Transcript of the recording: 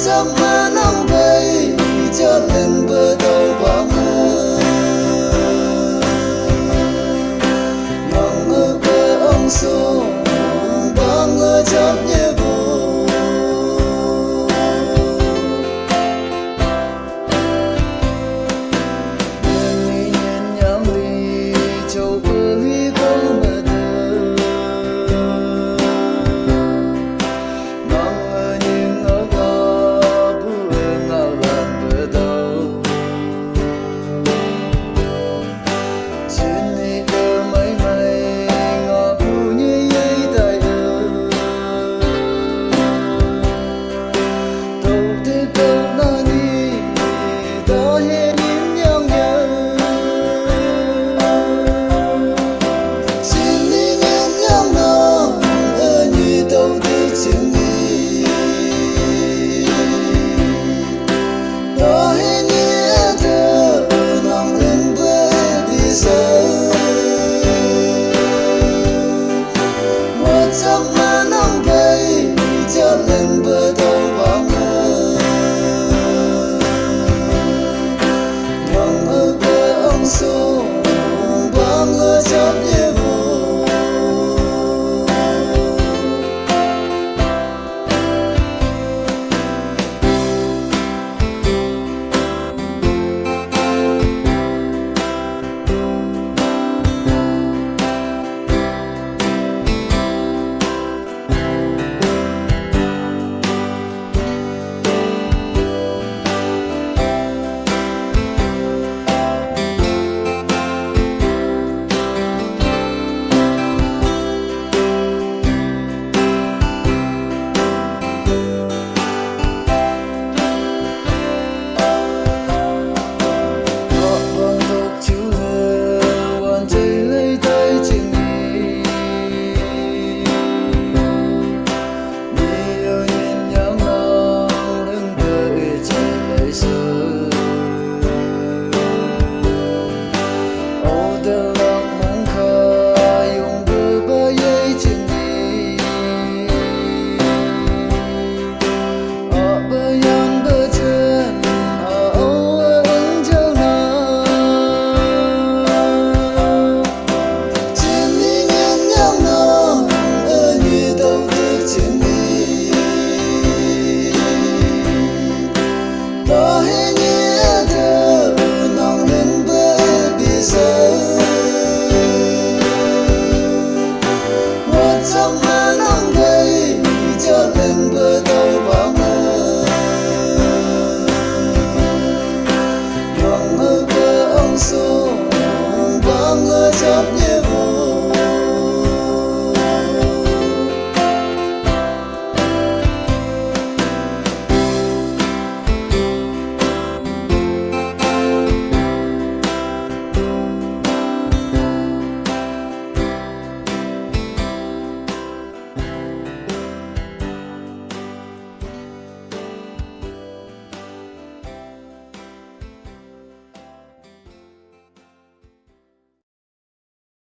giấc mơ nắng vây cho lần bờ đầu vắng nắng mơ về ông số vắng ở chấp nhẹ vô người nhìn nhau đi châu bơi có mơ thơ nắng ở những ở gò buồn ngào lần bờ đầu trên đi cơ mấy mây ngõ bu như dây tay đâu thế đâu na đi đó hết những nhau nhớ trên đi những nhau nó ở như đâu thế chừng đi đó hết những thơ nằm lên với đi sâu một giấc mơ nắng vây cho lần bờ đầu vắng